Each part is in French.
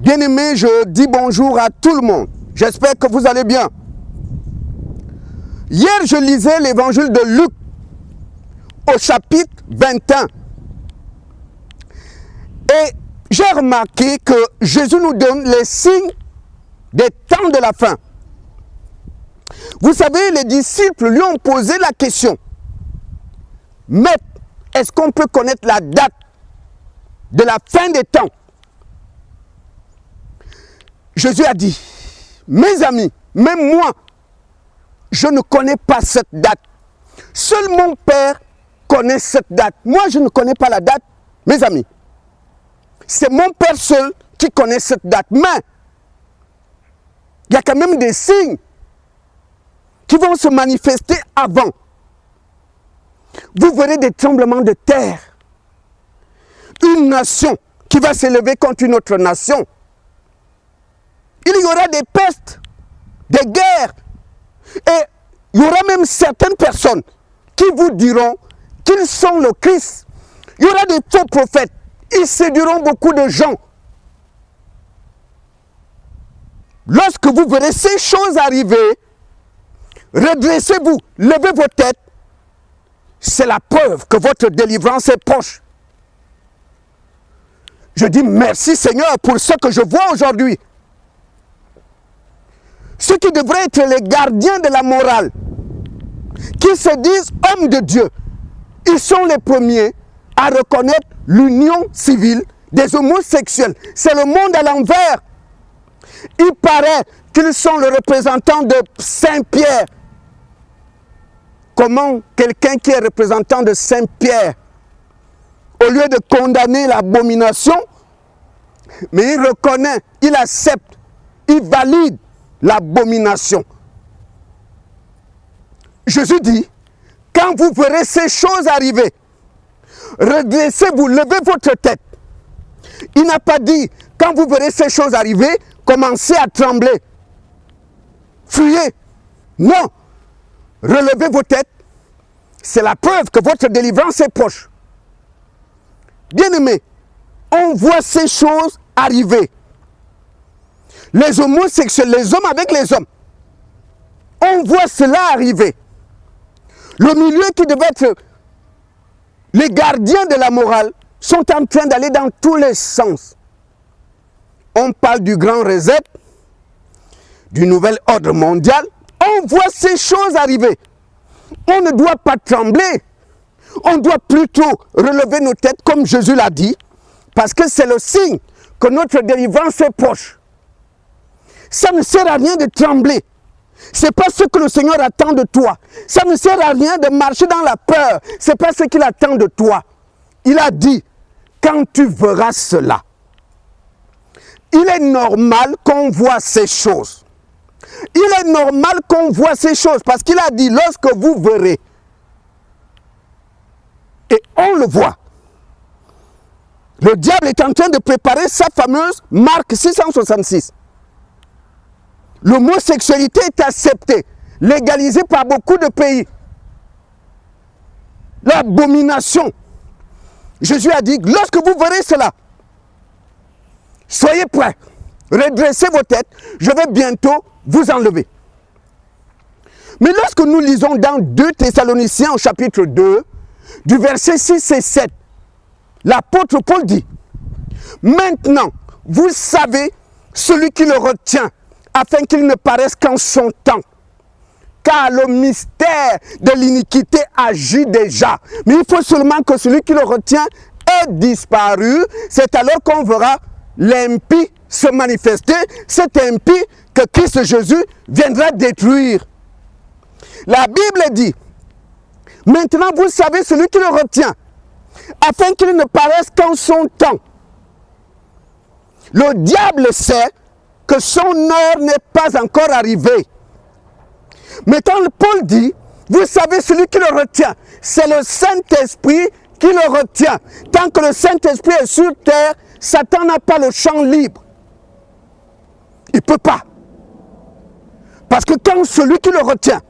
Bien-aimés, je dis bonjour à tout le monde. J'espère que vous allez bien. Hier, je lisais l'évangile de Luc au chapitre 21. Et j'ai remarqué que Jésus nous donne les signes des temps de la fin. Vous savez, les disciples lui ont posé la question. Maître, est-ce qu'on peut connaître la date de la fin des temps? Jésus a dit, mes amis, même moi, je ne connais pas cette date. Seul mon Père connaît cette date. Moi, je ne connais pas la date, mes amis. C'est mon Père seul qui connaît cette date. Mais, il y a quand même des signes qui vont se manifester avant. Vous verrez des tremblements de terre. Une nation qui va s'élever contre une autre nation. Il y aura des pestes, des guerres. Et il y aura même certaines personnes qui vous diront qu'ils sont le Christ. Il y aura des faux prophètes. Ils séduiront beaucoup de gens. Lorsque vous verrez ces choses arriver, redressez-vous, levez vos têtes. C'est la preuve que votre délivrance est proche. Je dis merci Seigneur pour ce que je vois aujourd'hui. Ceux qui devraient être les gardiens de la morale, qui se disent hommes de Dieu, ils sont les premiers à reconnaître l'union civile des homosexuels. C'est le monde à l'envers. Il paraît qu'ils sont le représentant de Saint-Pierre. Comment quelqu'un qui est représentant de Saint-Pierre, au lieu de condamner l'abomination, mais il reconnaît, il accepte, il valide l'abomination. Jésus dit, quand vous verrez ces choses arriver, redressez-vous, levez votre tête. Il n'a pas dit, quand vous verrez ces choses arriver, commencez à trembler. Fuyez. Non. Relevez vos têtes. C'est la preuve que votre délivrance est proche. Bien-aimés, on voit ces choses arriver. Les homosexuels, les hommes avec les hommes. On voit cela arriver. Le milieu qui devait être les gardiens de la morale sont en train d'aller dans tous les sens. On parle du grand reset, du nouvel ordre mondial. On voit ces choses arriver. On ne doit pas trembler. On doit plutôt relever nos têtes comme Jésus l'a dit, parce que c'est le signe que notre délivrance est proche. Ça ne sert à rien de trembler. Ce n'est pas ce que le Seigneur attend de toi. Ça ne sert à rien de marcher dans la peur. Ce n'est pas ce qu'il attend de toi. Il a dit, quand tu verras cela, il est normal qu'on voit ces choses. Il est normal qu'on voit ces choses parce qu'il a dit, lorsque vous verrez, et on le voit, le diable est en train de préparer sa fameuse marque 666. L'homosexualité est acceptée, légalisée par beaucoup de pays. L'abomination. Jésus a dit, lorsque vous verrez cela, soyez prêts, redressez vos têtes, je vais bientôt vous enlever. Mais lorsque nous lisons dans 2 Thessaloniciens au chapitre 2, du verset 6 et 7, l'apôtre Paul dit, maintenant, vous savez celui qui le retient, afin qu'il ne paraisse qu'en son temps. Car le mystère de l'iniquité agit déjà. Mais il faut seulement que celui qui le retient ait disparu. C'est alors qu'on verra l'impie se manifester. Cet impie que Christ Jésus viendra détruire. La Bible dit, maintenant vous savez celui qui le retient, afin qu'il ne paraisse qu'en son temps. Le diable sait que son heure n'est pas encore arrivée. Mais quand Paul dit, vous savez celui qui le retient, c'est le Saint-Esprit qui le retient. Tant que le Saint-Esprit est sur terre, Satan n'a pas le champ libre. Il ne peut pas. Parce que quand celui qui le retient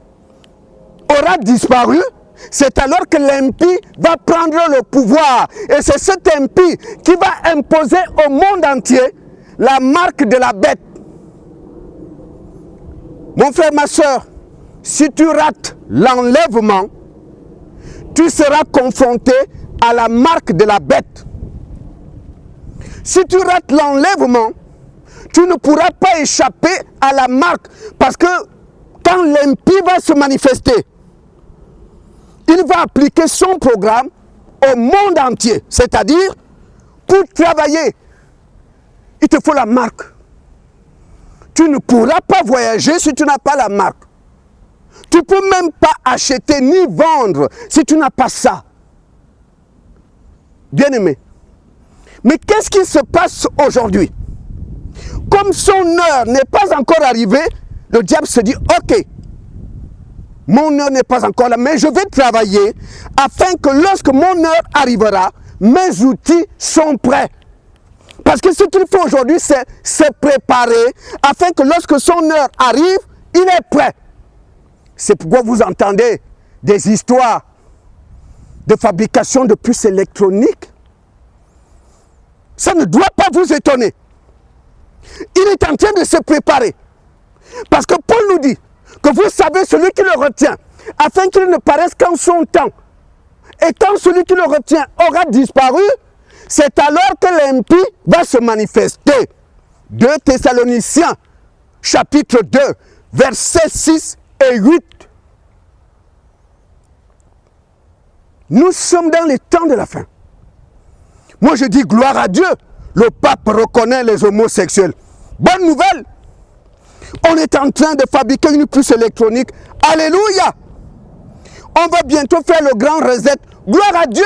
aura disparu, c'est alors que l'impie va prendre le pouvoir. Et c'est cet impie qui va imposer au monde entier la marque de la bête. Mon frère, ma soeur, si tu rates l'enlèvement, tu seras confronté à la marque de la bête. Si tu rates l'enlèvement, tu ne pourras pas échapper à la marque. Parce que quand l'impie va se manifester, il va appliquer son programme au monde entier. C'est-à-dire, pour travailler, il te faut la marque. Tu ne pourras pas voyager si tu n'as pas la marque. Tu ne peux même pas acheter ni vendre si tu n'as pas ça. Bien-aimé. Mais qu'est-ce qui se passe aujourd'hui? Comme son heure n'est pas encore arrivée, le diable se dit, ok, mon heure n'est pas encore là, mais je vais travailler afin que lorsque mon heure arrivera, mes outils sont prêts. Parce que ce qu'il faut aujourd'hui, c'est se préparer afin que lorsque son heure arrive, il est prêt. C'est pourquoi vous entendez des histoires de fabrication de puces électroniques. Ça ne doit pas vous étonner. Il est en train de se préparer. Parce que Paul nous dit que vous savez celui qui le retient, afin qu'il ne paraisse qu'en son temps. Et quand celui qui le retient aura disparu, c'est alors que l'impie va se manifester. 2 Thessaloniciens, chapitre 2, versets 6 et 8. Nous sommes dans les temps de la fin. Moi je dis gloire à Dieu. Le pape reconnaît les homosexuels. Bonne nouvelle. On est en train de fabriquer une puce électronique. Alléluia. On va bientôt faire le grand reset. Gloire à Dieu.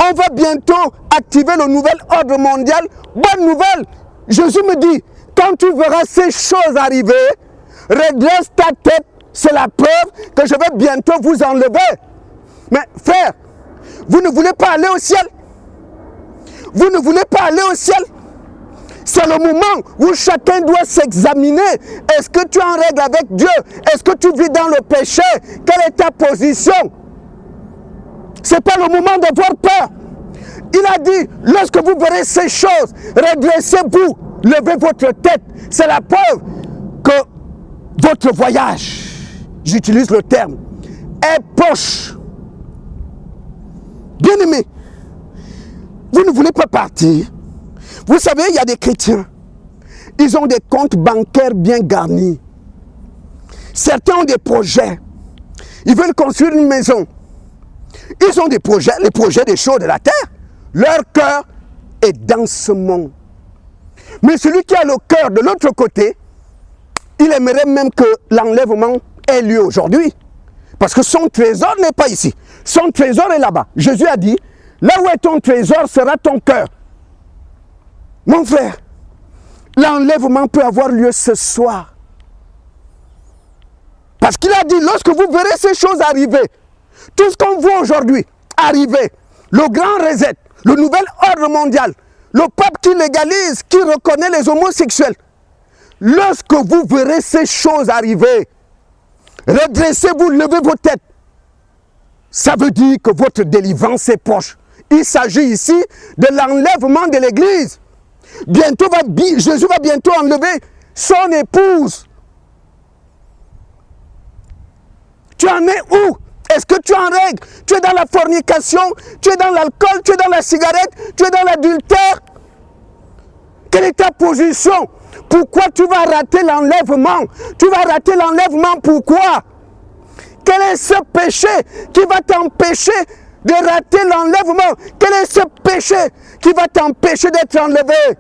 On va bientôt activer le nouvel ordre mondial. Bonne nouvelle. Jésus me dit, quand tu verras ces choses arriver, redresse ta tête. C'est la preuve que je vais bientôt vous enlever. Mais frère, vous ne voulez pas aller au ciel? Vous ne voulez pas aller au ciel? C'est le moment où chacun doit s'examiner. Est-ce que tu es en règle avec Dieu? Est-ce que tu vis dans le péché? Quelle est ta position? Ce n'est pas le moment d'avoir peur. Il a dit, lorsque vous verrez ces choses, redressez-vous, levez votre tête. C'est la preuve que votre voyage, j'utilise le terme, est proche. Bien-aimé, vous ne voulez pas partir. Vous savez, il y a des chrétiens. Ils ont des comptes bancaires bien garnis. Certains ont des projets. Ils veulent construire une maison. Ils ont des projets, les projets des choses de la terre. Leur cœur est dans ce monde. Mais celui qui a le cœur de l'autre côté, il aimerait même que l'enlèvement ait lieu aujourd'hui. Parce que son trésor n'est pas ici. Son trésor est là-bas. Jésus a dit, là où est ton trésor sera ton cœur. Mon frère, l'enlèvement peut avoir lieu ce soir. Parce qu'il a dit, lorsque vous verrez ces choses arriver, tout ce qu'on voit aujourd'hui arriver, le grand reset, le nouvel ordre mondial, le pape qui légalise, qui reconnaît les homosexuels, lorsque vous verrez ces choses arriver, redressez-vous, levez vos têtes. Ça veut dire que votre délivrance est proche. Il s'agit ici de l'enlèvement de l'Église. Bientôt Jésus va bientôt enlever son épouse. Tu en es où? Est-ce que tu es en règle? Tu es dans la fornication? Tu es dans l'alcool? Tu es dans la cigarette? Tu es dans l'adultère? Quelle est ta position? Pourquoi tu vas rater l'enlèvement? Tu vas rater l'enlèvement pourquoi? Quel est ce péché qui va t'empêcher de rater l'enlèvement? Quel est ce péché qui va t'empêcher d'être enlevé?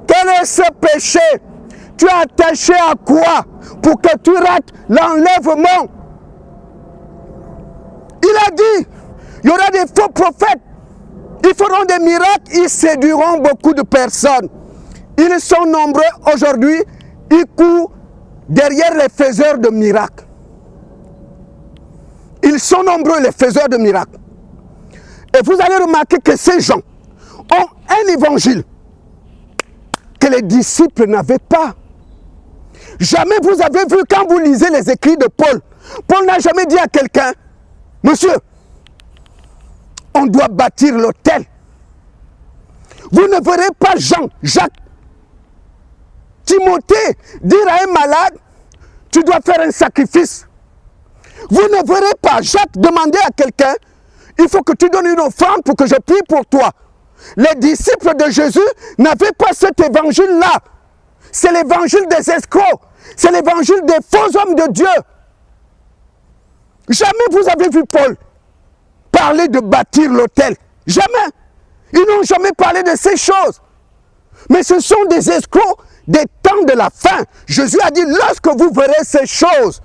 Quel est ce péché? Tu es attaché à quoi pour que tu rates l'enlèvement? Il a dit, il y aura des faux prophètes. Ils feront des miracles, ils séduiront beaucoup de personnes. Ils sont nombreux aujourd'hui, ils courent derrière les faiseurs de miracles. Ils sont nombreux les faiseurs de miracles. Et vous allez remarquer que ces gens ont un évangile que les disciples n'avaient pas. Jamais vous avez vu, quand vous lisez les écrits de Paul, Paul n'a jamais dit à quelqu'un, monsieur, on doit bâtir l'autel. Vous ne verrez pas Jean, Jacques, Timothée dire à un malade, tu dois faire un sacrifice. Vous ne verrez pas Jacques demander à quelqu'un, il faut que tu donnes une offrande pour que je prie pour toi. Les disciples de Jésus n'avaient pas cet évangile-là. C'est l'évangile des escrocs. C'est l'évangile des faux hommes de Dieu. Jamais vous avez vu Paul parler de bâtir l'autel. Jamais. Ils n'ont jamais parlé de ces choses. Mais ce sont des escrocs des temps de la fin. Jésus a dit, lorsque vous verrez ces choses,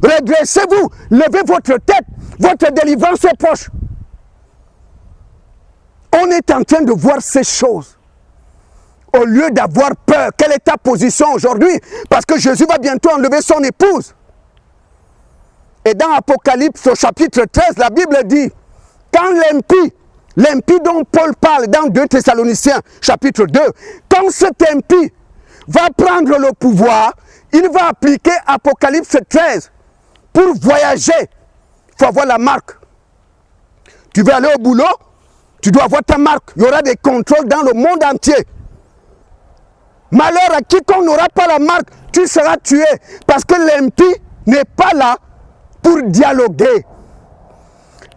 redressez-vous, levez votre tête, votre délivrance est proche. On est en train de voir ces choses. Au lieu d'avoir peur, quelle est ta position aujourd'hui? Parce que Jésus va bientôt enlever son épouse. Et dans Apocalypse au chapitre 13, la Bible dit, quand l'impie dont Paul parle dans 2 Thessaloniciens chapitre 2, quand cet impie va prendre le pouvoir, il va appliquer Apocalypse 13 pour voyager. Il faut avoir la marque. Tu veux aller au boulot, tu dois avoir ta marque. Il y aura des contrôles dans le monde entier. Malheur à quiconque n'aura pas la marque, tu seras tué. Parce que l'impie n'est pas là pour dialoguer.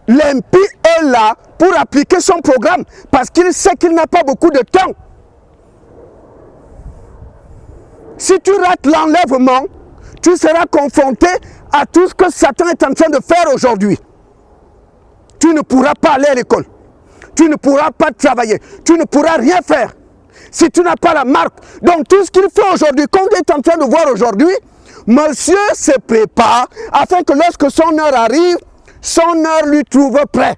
L'impie est là pour appliquer son programme parce qu'il sait qu'il n'a pas beaucoup de temps. Si tu rates l'enlèvement, tu seras confronté à tout ce que Satan est en train de faire aujourd'hui. Tu ne pourras pas aller à l'école. Tu ne pourras pas travailler. Tu ne pourras rien faire si tu n'as pas la marque. Donc tout ce qu'il fait aujourd'hui, qu'on est en train de voir aujourd'hui, monsieur se prépare afin que lorsque son heure arrive, son heure lui trouve prêt.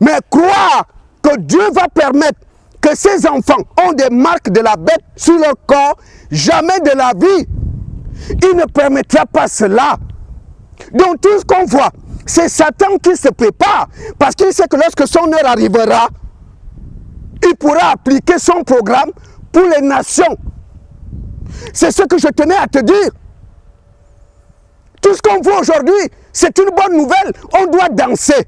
Mais croire que Dieu va permettre que ses enfants ont des marques de la bête sur leur corps, jamais de la vie, il ne permettra pas cela. Donc tout ce qu'on voit, c'est Satan qui se prépare, parce qu'il sait que lorsque son heure arrivera, il pourra appliquer son programme pour les nations. C'est ce que je tenais à te dire. Tout ce qu'on voit aujourd'hui, c'est une bonne nouvelle. On doit danser.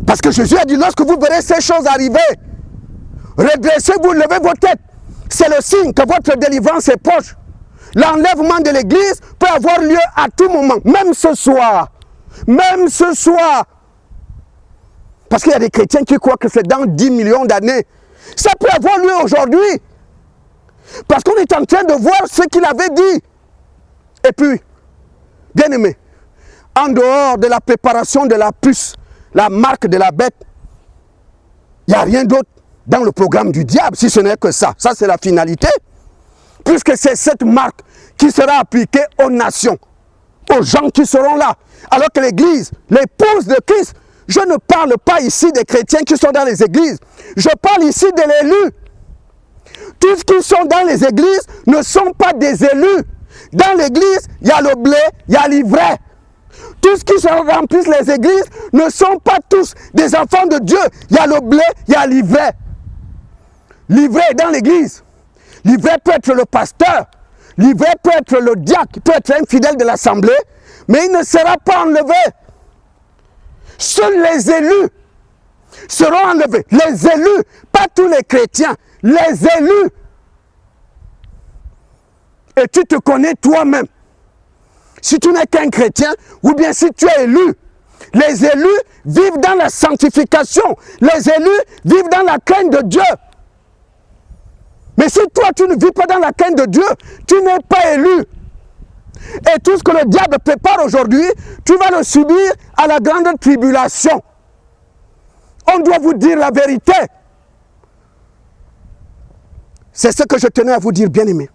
Parce que Jésus a dit, lorsque vous verrez ces choses arriver, redressez-vous, levez vos têtes. C'est le signe que votre délivrance est proche. L'enlèvement de l'église peut avoir lieu à tout moment, même ce soir. Même ce soir. Parce qu'il y a des chrétiens qui croient que c'est dans 10 millions d'années. Ça peut avoir lieu aujourd'hui. Parce qu'on est en train de voir ce qu'il avait dit. Et puis, bien aimé, en dehors de la préparation de la puce, la marque de la bête, il n'y a rien d'autre dans le programme du diable, si ce n'est que ça. Ça, c'est la finalité. Puisque c'est cette marque qui sera appliquée aux nations, aux gens qui seront là. Alors que l'église, l'épouse de Christ, je ne parle pas ici des chrétiens qui sont dans les églises. Je parle ici de l'élu. Tous ceux qui sont dans les églises ne sont pas des élus. Dans l'église, il y a le blé, il y a l'ivraie. Tous ceux qui remplissent les églises ne sont pas tous des enfants de Dieu. Il y a le blé, il y a l'ivraie. L'ivraie est dans l'église. L'ivraie peut être le pasteur. L'ivraie peut être le diacre, peut être un fidèle de l'assemblée, mais il ne sera pas enlevé. Seuls les élus seront enlevés. Les élus, pas tous les chrétiens, les élus. Et tu te connais toi-même. Si tu n'es qu'un chrétien, ou bien si tu es élu, les élus vivent dans la sanctification. Les élus vivent dans la crainte de Dieu. Mais si toi, tu ne vis pas dans la crainte de Dieu, tu n'es pas élu. Et tout ce que le diable prépare aujourd'hui, tu vas le subir à la grande tribulation. On doit vous dire la vérité. C'est ce que je tenais à vous dire, bien-aimés.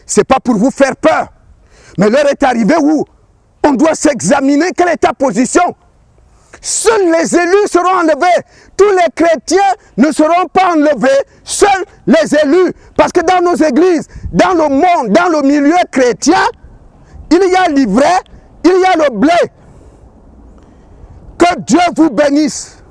Ce n'est pas pour vous faire peur. Mais l'heure est arrivée où on doit s'examiner quelle est ta position. Seuls les élus seront enlevés. Tous les chrétiens ne seront pas enlevés. Seuls les élus. Parce que dans nos églises, dans le monde, dans le milieu chrétien, il y a l'ivraie, il y a le blé. Que Dieu vous bénisse.